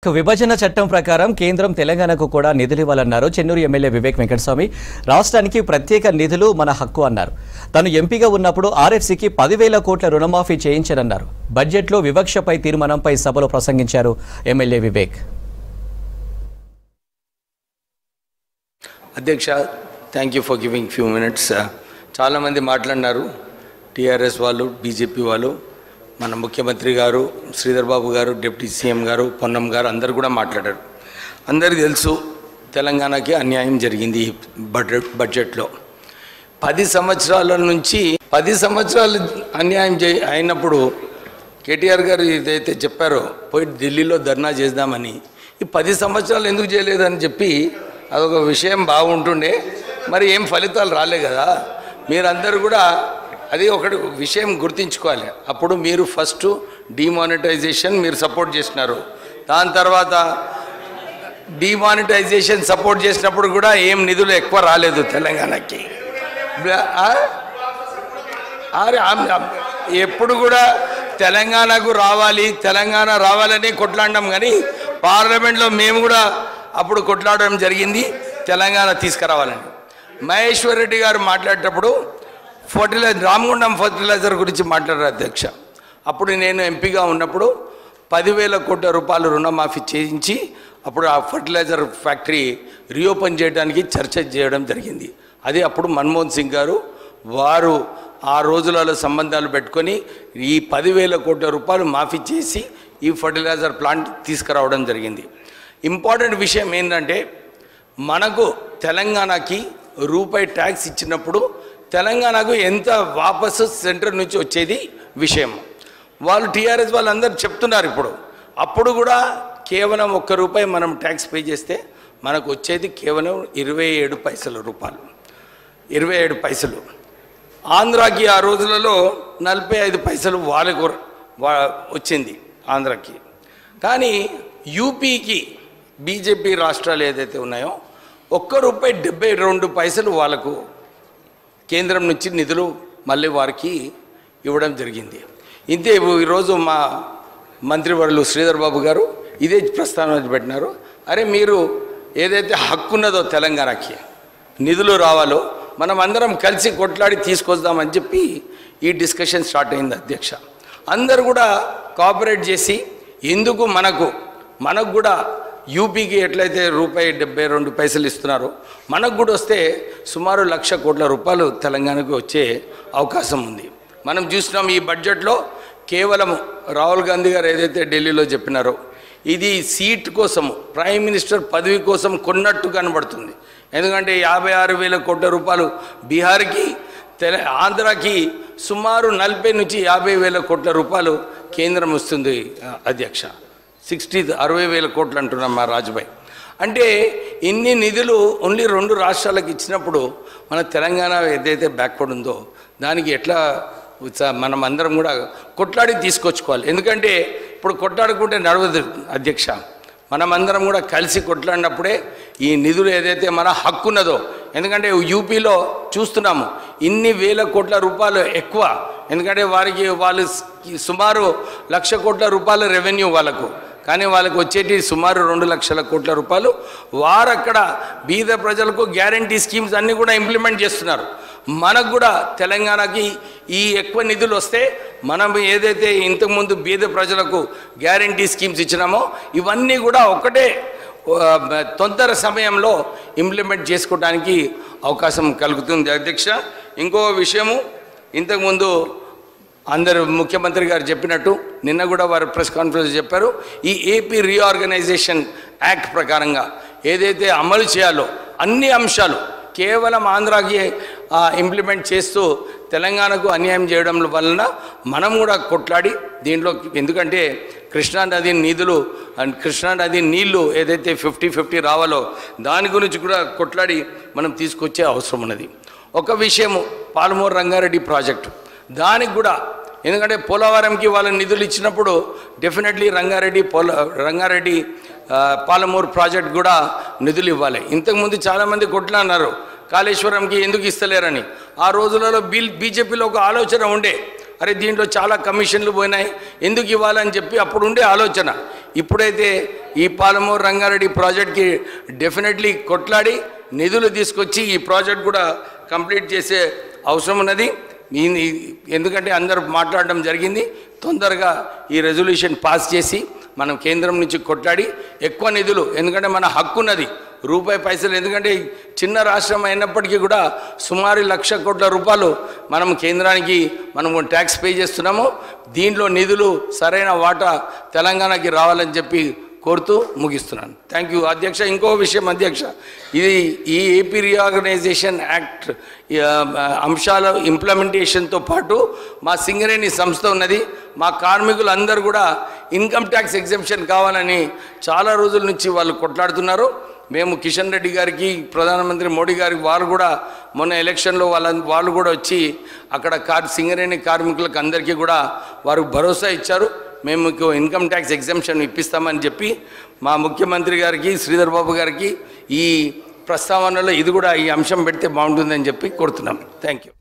విభజన చట్టం ప్రకారం కేంద్రం తెలంగాణకు కూడా నిధులు ఇవ్వాలన్నారు చెన్నూరు ఎమ్మెల్యే వివేక్ వెంకటస్వామి. రాష్ట్రానికి ప్రత్యేక నిధులు మన హక్కు అన్నారు. తాను ఎంపీగా ఉన్నప్పుడు ఆర్ఎఫ్సీకి 10,000 కోట్ల రుణమాఫీ చేయించారన్నారు. బడ్జెట్లో వివక్షపై తీర్మానంపై సభలో ప్రసంగించారు ఎమ్మెల్యే వివేక్. అధ్యక్ష, thank you for giving few minutes. చాలామంది మాట్లాడినారు, టీఆర్ఎస్ వాళ్ళు, బీజేపీ వాళ్ళు, మన ముఖ్యమంత్రి గారు, శ్రీధర్ బాబు గారు, డిప్యూటీ సీఎం గారు, పొన్నం గారు అందరు కూడా మాట్లాడారు. అందరికీ తెలుసు తెలంగాణకి అన్యాయం జరిగింది ఈ బడ్జెట్లో. 10 సంవత్సరాల నుంచి 10 సంవత్సరాలు అన్యాయం అయినప్పుడు కేటీఆర్ గారు ఏదైతే చెప్పారో పోయి ఢిల్లీలో ధర్నా చేద్దామని, ఈ 10 సంవత్సరాలు ఎందుకు చేయలేదని చెప్పి అదొక విషయం బాగుంటుండే. మరి ఏం ఫలితాలు రాలే కదా. మీరందరూ కూడా అది ఒకటి విషయం గుర్తించుకోవాలి. అప్పుడు మీరు ఫస్ట్ డిమానిటైజేషన్ మీరు సపోర్ట్ చేసినారు. దాని తర్వాత డిమానిటైజేషన్ సపోర్ట్ చేసినప్పుడు కూడా ఏం నిధులు ఎక్కువ రాలేదు తెలంగాణకి. ఎప్పుడు కూడా తెలంగాణకు రావాలి, తెలంగాణ రావాలని కొట్లాడడం, కానీ పార్లమెంట్లో మేము కూడా అప్పుడు కొట్లాడడం జరిగింది తెలంగాణ తీసుకురావాలని. మహేశ్వర్ రెడ్డి గారు మాట్లాడేటప్పుడు రామగుండం ఫర్టిలైజర్ గురించి మాట్లాడారు అధ్యక్ష. అప్పుడు నేను ఎంపీగా ఉన్నప్పుడు 10,000 కోట్ల రూపాయలు రుణమాఫీ చేయించి అప్పుడు ఆ ఫర్టిలైజర్ ఫ్యాక్టరీ రీఓపెన్ చేయడానికి చర్చ చేయడం జరిగింది. అది అప్పుడు మన్మోహన్ సింగ్ గారు వారు ఆ రోజులలో సంబంధాలు పెట్టుకొని ఈ 10,000 కోట్ల రూపాయలు మాఫీ చేసి ఈ ఫర్టిలైజర్ ప్లాంట్ తీసుకురావడం జరిగింది. ఇంపార్టెంట్ విషయం ఏంటంటే, మనకు తెలంగాణకి రూపాయి ట్యాక్స్ ఇచ్చినప్పుడు తెలంగాణకు ఎంత వాపసు సెంటర్ నుంచి వచ్చేది విషయం వాళ్ళు టీఆర్ఎస్ వాళ్ళందరూ చెప్తున్నారు. అప్పుడు కూడా కేవలం ₹1 మనం ట్యాక్స్ పే చేస్తే మనకు వచ్చేది కేవలం 27 రూపాయలు. 27 పైసలు. ఆంధ్రాకి ఆ రోజులలో 45 పైసలు వాళ్ళకు వచ్చింది ఆంధ్రాకి. కానీ యూపీకి బీజేపీ రాష్ట్రాలు ఏదైతే ఉన్నాయో ₹1.72 వాళ్ళకు కేంద్రం నుంచి నిధులు మళ్ళీ వారికి ఇవ్వడం జరిగింది. ఇంతే ఈరోజు మా మంత్రివర్యులు శ్రీధర్ బాబు గారు ఇదే ప్రస్తావన పెట్టినారు. అరే, మీరు ఏదైతే హక్కు ఉన్నదో తెలంగాణకి నిధులు రావాలో మనం అందరం కలిసి కొట్లాడి తీసుకొద్దామని చెప్పి ఈ డిస్కషన్ స్టార్ట్ అయింది అధ్యక్ష. అందరు కూడా కోఆపరేట్ చేసి ఎందుకు మనకు కూడా యూపీకి ఎట్లయితే ₹1.72 ఇస్తున్నారో మనకు కూడా వస్తే సుమారు ₹1,00,000 కోట్ల తెలంగాణకు వచ్చే అవకాశం ఉంది. మనం చూసినాం ఈ బడ్జెట్లో కేవలం రాహుల్ గాంధీ గారు ఏదైతే ఢిల్లీలో చెప్పినారో ఇది సీట్ కోసం, ప్రైమ్ మినిస్టర్ పదవి కోసం కొన్నట్టు కనబడుతుంది. ఎందుకంటే 56,000 కోట్ల బీహార్కి, ఆంధ్రాకి సుమారు 40 నుంచి 50,000 కోట్ల కేంద్రం వస్తుంది అధ్యక్ష. 60,000 కోట్లు అంటున్నాం మా రాజుభాయ్. అంటే ఇన్ని నిధులు ఓన్లీ 2 రాష్ట్రాలకు ఇచ్చినప్పుడు మన తెలంగాణ ఏదైతే బ్యాక్వర్డ్ ఉందో దానికి ఎట్లా మనం అందరం కూడా కొట్లాడి తీసుకొచ్చుకోవాలి. ఎందుకంటే ఇప్పుడు కొట్లాడుకుంటే నడవదు అధ్యక్ష. మనమందరం కూడా కలిసి కొట్లాడినప్పుడే ఈ నిధులు ఏదైతే మన హక్కు ఉన్నదో, ఎందుకంటే యూపీలో చూస్తున్నాము ఇన్ని వేల కోట్ల రూపాయలు ఎక్కువ. ఎందుకంటే వాళ్ళు సుమారు ₹1,00,000 కోట్ల రెవెన్యూ వాళ్ళకు, కానీ వాళ్ళకు వచ్చేటి సుమారు ₹2,00,000 కోట్ల. వారు అక్కడ బీద ప్రజలకు గ్యారంటీ స్కీమ్స్ అన్నీ కూడా ఇంప్లిమెంట్ చేస్తున్నారు. మనకు కూడా తెలంగాణకి ఈ ఎక్కువ నిధులు వస్తే మనం ఏదైతే ఇంతకుముందు బీద ప్రజలకు గ్యారంటీ స్కీమ్స్ ఇచ్చినామో ఇవన్నీ కూడా ఒకటే తొందర సమయంలో ఇంప్లిమెంట్ చేసుకోవడానికి అవకాశం కలుగుతుంది అధ్యక్ష. ఇంకో విషయము, ఇంతకుముందు అందరు ముఖ్యమంత్రి గారు చెప్పినట్టు నిన్న కూడా వారు ప్రెస్ కాన్ఫరెన్స్ చెప్పారు. ఈ ఏపీ రీఆర్గనైజేషన్ యాక్ట్ ప్రకారంగా ఏదైతే అమలు చేయాలో అన్ని అంశాలు కేవలం ఆంధ్రాకి ఇంప్లిమెంట్ చేస్తూ తెలంగాణకు అన్యాయం చేయడం వలన మనం కూడా కొట్లాడి దీంట్లో, ఎందుకంటే కృష్ణానది నిధులు అండ్ కృష్ణానది నీళ్లు ఏదైతే 50-50 రావాలో దాని గురించి కూడా కొట్లాడి మనం తీసుకొచ్చే అవసరం ఉన్నది. ఒక విషయము పాలమూరు రంగారెడ్డి ప్రాజెక్టు, దానికి కూడా ఎందుకంటే పోలవరంకి వాళ్ళ నిధులు ఇచ్చినప్పుడు డెఫినెట్లీ రంగారెడ్డి పాలమూరు ప్రాజెక్ట్ కూడా నిధులు ఇవ్వాలి. ఇంతకుముందు చాలామంది కొట్లాడినారు కాళేశ్వరంకి ఎందుకు ఇస్తలేరని. ఆ రోజులలో బీజేపీలో ఒక ఆలోచన ఉండే, అరే దీంట్లో చాలా కమిషన్లు పోయినాయి ఎందుకు ఇవ్వాలని చెప్పి అప్పుడు ఉండే ఆలోచన. ఇప్పుడైతే ఈ పాలమూరు రంగారెడ్డి ప్రాజెక్ట్కి డెఫినెట్లీ కొట్లాడి నిధులు తీసుకొచ్చి ఈ ప్రాజెక్ట్ కూడా కంప్లీట్ చేసే అవసరం ఉన్నది. ఎందుకంటే అందరూ మాట్లాడడం జరిగింది. తొందరగా ఈ రెజల్యూషన్ పాస్ చేసి మనం కేంద్రం నుంచి కొట్లాడి ఎక్కువ నిధులు, ఎందుకంటే మన హక్కు ఉన్నది రూపాయి పైసలు, ఎందుకంటే చిన్న రాష్ట్రం అయినప్పటికీ కూడా సుమారు 1,00,000 కోట్ల రూపాయలు మనం కేంద్రానికి మనము ట్యాక్స్ పే చేస్తున్నాము. దీంట్లో నిధులు సరైన వాటా తెలంగాణకి రావాలని చెప్పి కోరుతూ ముగిస్తున్నాను. థ్యాంక్ యూ అధ్యక్ష. ఇంకో విషయం అధ్యక్ష, ఇది ఈ ఏపీ రీఆర్గనైజేషన్ యాక్ట్ అంశాల ఇంప్లిమెంటేషన్తో పాటు మా సింగరేణి సంస్థ ఉన్నది. మా కార్మికులందరూ కూడా ఇన్కమ్ ట్యాక్స్ ఎగ్జెంప్షన్ కావాలని చాలా రోజుల నుంచి వాళ్ళు కొట్లాడుతున్నారు. మేము కిషన్ రెడ్డి గారికి, ప్రధానమంత్రి మోడీ గారికి, వారు కూడా మొన్న ఎలక్షన్లో వాళ్ళు కూడా వచ్చి అక్కడ సింగరేణి కార్మికులకు అందరికీ కూడా వారు భరోసా ఇచ్చారు. మేము మీకు ఇన్కమ్ ట్యాక్స్ ఎగ్జెంప్షన్ ఇప్పిస్తామని చెప్పి మా ముఖ్యమంత్రి గారికి, శ్రీధర్ బాబు గారికి ఈ ప్రస్తావనలో ఇది కూడా ఈ అంశం పెడితే బాగుంటుందని చెప్పి కోరుతున్నాం. Thank you.